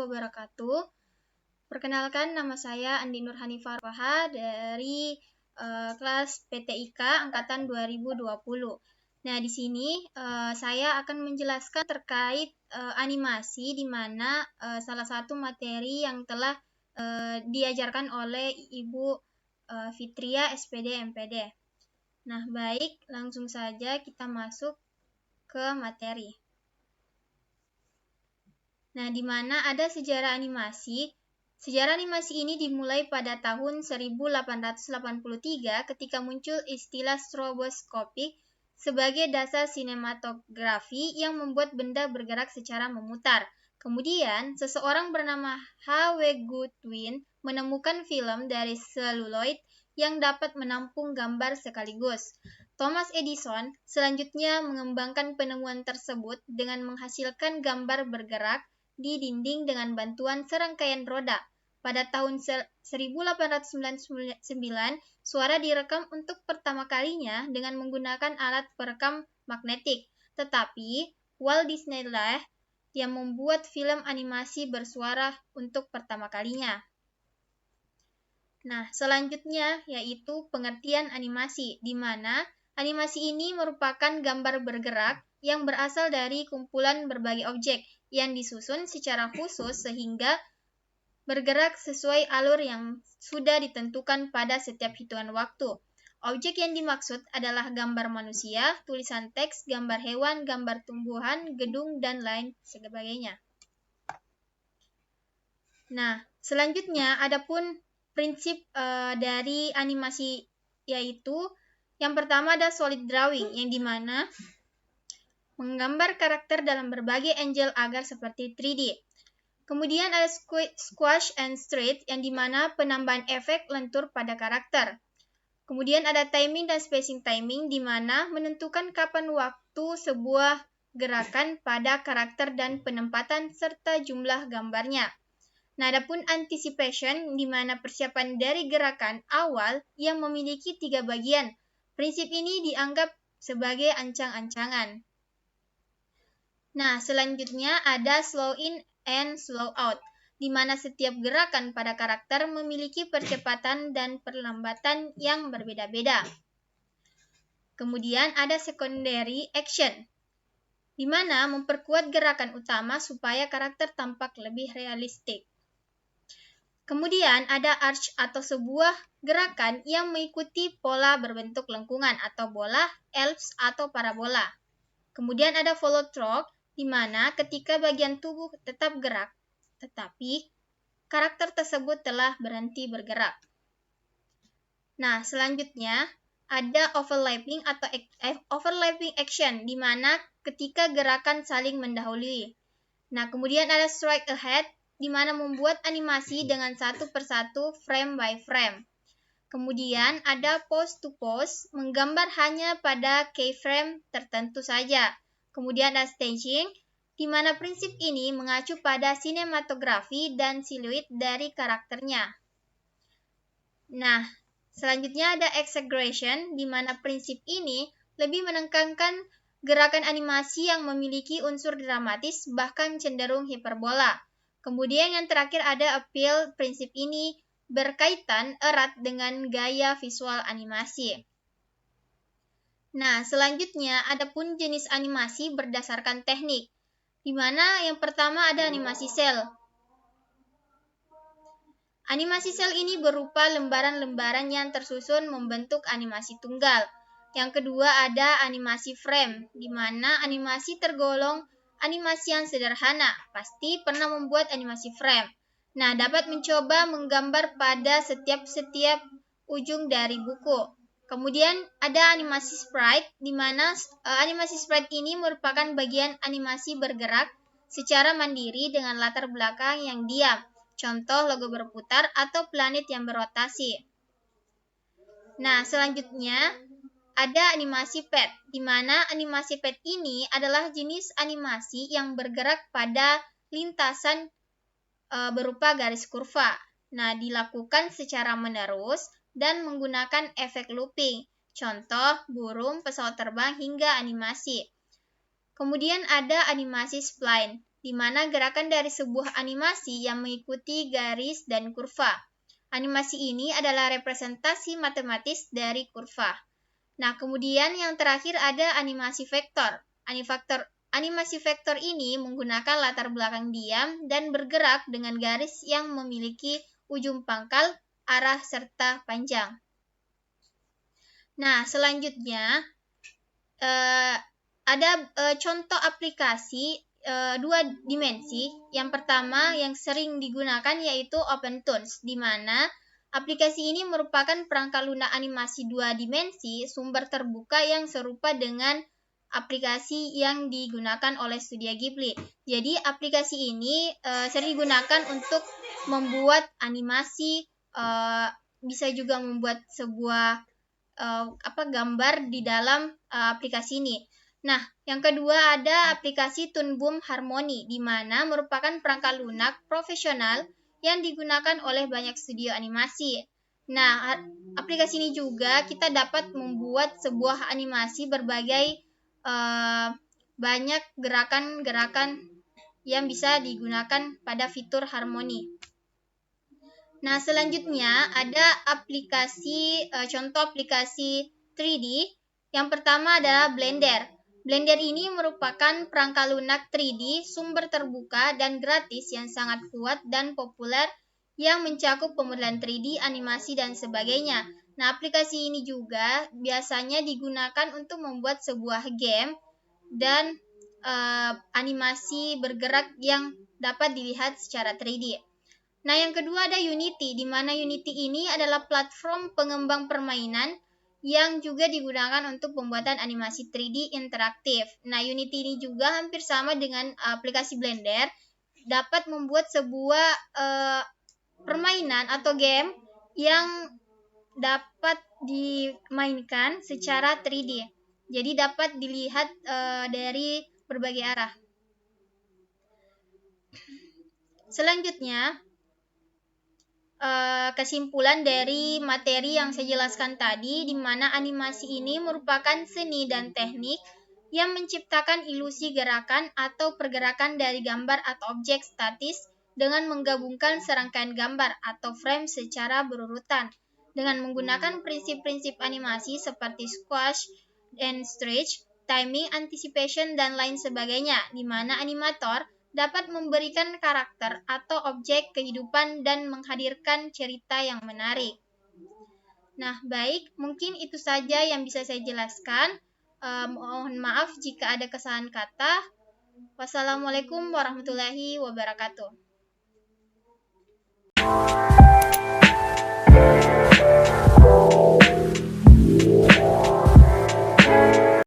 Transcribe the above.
wabarakatuh. Perkenalkan, nama saya Andi Nur Hanifah Roha dari kelas PTIK angkatan 2020. Nah, di sini saya akan menjelaskan terkait animasi, di mana salah satu materi yang telah diajarkan oleh Ibu Fitria SPD MPD. Nah, baik, langsung saja kita masuk ke materi. Nah, di mana ada sejarah animasi. Sejarah animasi ini dimulai pada tahun 1883 ketika muncul istilah stroboskopik sebagai dasar sinematografi yang membuat benda bergerak secara memutar. Kemudian, seseorang bernama H.W. Goodwin menemukan film dari seluloid yang dapat menampung gambar sekaligus. Thomas Edison selanjutnya mengembangkan penemuan tersebut dengan menghasilkan gambar bergerak di dinding dengan bantuan serangkaian roda. Pada tahun 1899, suara direkam untuk pertama kalinya dengan menggunakan alat perekam magnetik. Tetapi, Walt Disney lah yang membuat film animasi bersuara untuk pertama kalinya. Nah, selanjutnya yaitu pengertian animasi, di mana animasi ini merupakan gambar bergerak yang berasal dari kumpulan berbagai objek yang disusun secara khusus sehingga bergerak sesuai alur yang sudah ditentukan pada setiap hitungan waktu. Objek yang dimaksud adalah gambar manusia, tulisan teks, gambar hewan, gambar tumbuhan, gedung, dan lain sebagainya. Nah, selanjutnya adapun prinsip dari animasi, yaitu yang pertama ada solid drawing, yang dimana menggambar karakter dalam berbagai angle agar seperti 3D. Kemudian ada squash and straight, yang dimana penambahan efek lentur pada karakter. Kemudian ada timing dan spacing timing, dimana menentukan kapan waktu sebuah gerakan pada karakter dan penempatan serta jumlah gambarnya. Nah, adapun anticipation, di mana persiapan dari gerakan awal yang memiliki 3 bagian. Prinsip ini dianggap sebagai ancang-ancangan. Nah, selanjutnya ada slow in and slow out, di mana setiap gerakan pada karakter memiliki percepatan dan perlambatan yang berbeda-beda. Kemudian ada secondary action, di mana memperkuat gerakan utama supaya karakter tampak lebih realistik. Kemudian ada arch atau sebuah gerakan yang mengikuti pola berbentuk lengkungan atau bola, ellipse atau parabola. Kemudian ada follow through, di mana ketika bagian tubuh tetap gerak, tetapi karakter tersebut telah berhenti bergerak. Nah, selanjutnya ada overlapping atau overlapping action, di mana ketika gerakan saling mendahului. Nah, kemudian ada strike ahead, di mana membuat animasi dengan satu persatu frame by frame. Kemudian ada pose to pose, menggambar hanya pada keyframe tertentu saja. Kemudian ada staging, di mana prinsip ini mengacu pada sinematografi dan siluet dari karakternya. Nah, selanjutnya ada exaggeration, di mana prinsip ini lebih menekankan gerakan animasi yang memiliki unsur dramatis bahkan cenderung hiperbola. Kemudian yang terakhir ada appeal, prinsip ini berkaitan erat dengan gaya visual animasi. Nah, selanjutnya adapun jenis animasi berdasarkan teknik, di mana yang pertama ada animasi sel. Animasi sel ini berupa lembaran-lembaran yang tersusun membentuk animasi tunggal. Yang kedua ada animasi frame, di mana animasi tergolong animasi yang sederhana, pasti pernah membuat animasi frame. Nah, dapat mencoba menggambar pada setiap ujung dari buku. Kemudian ada animasi sprite, di mana animasi sprite ini merupakan bagian animasi bergerak secara mandiri dengan latar belakang yang diam. Contoh logo berputar atau planet yang berotasi. Nah, selanjutnya ada animasi pad, di mana animasi pad ini adalah jenis animasi yang bergerak pada lintasan berupa garis kurva. Nah, dilakukan secara menerus dan menggunakan efek looping. Contoh burung, pesawat terbang, hingga animasi. Kemudian ada animasi spline, di mana gerakan dari sebuah animasi yang mengikuti garis dan kurva. Animasi ini adalah representasi matematis dari kurva. Nah, kemudian yang terakhir ada animasi vektor. Animasi vektor ini menggunakan latar belakang diam dan bergerak dengan garis yang memiliki ujung pangkal, arah, serta panjang. Nah, selanjutnya ada contoh aplikasi dua dimensi. Yang pertama yang sering digunakan yaitu OpenToonz, di mana aplikasi ini merupakan perangkat lunak animasi dua dimensi sumber terbuka yang serupa dengan aplikasi yang digunakan oleh Studio Ghibli. Jadi aplikasi ini sering digunakan untuk membuat animasi, bisa juga membuat sebuah gambar di dalam aplikasi ini. Nah, yang kedua ada aplikasi Toon Boom Harmony, di mana merupakan perangkat lunak profesional yang digunakan oleh banyak studio animasi. Nah, aplikasi ini juga kita dapat membuat sebuah animasi berbagai banyak gerakan-gerakan yang bisa digunakan pada fitur harmoni. Nah, selanjutnya ada contoh aplikasi 3D. Yang pertama adalah Blender. Blender ini merupakan perangkat lunak 3D sumber terbuka dan gratis yang sangat kuat dan populer yang mencakup pemodelan 3D, animasi, dan sebagainya. Nah, aplikasi ini juga biasanya digunakan untuk membuat sebuah game dan animasi bergerak yang dapat dilihat secara 3D. Nah, yang kedua ada Unity, di mana Unity ini adalah platform pengembang permainan yang juga digunakan untuk pembuatan animasi 3D interaktif. Nah, Unity ini juga hampir sama dengan aplikasi Blender, dapat membuat sebuah permainan atau game yang dapat dimainkan secara 3D. Jadi dapat dilihat dari berbagai arah. Selanjutnya, kesimpulan dari materi yang saya jelaskan tadi, di mana animasi ini merupakan seni dan teknik yang menciptakan ilusi gerakan atau pergerakan dari gambar atau objek statis dengan menggabungkan serangkaian gambar atau frame secara berurutan dengan menggunakan prinsip-prinsip animasi seperti squash and stretch, timing, anticipation, dan lain sebagainya, di mana animator dapat memberikan karakter atau objek kehidupan dan menghadirkan cerita yang menarik. Nah, baik, mungkin itu saja yang bisa saya jelaskan. Mohon maaf jika ada kesalahan kata. Wassalamualaikum warahmatullahi wabarakatuh.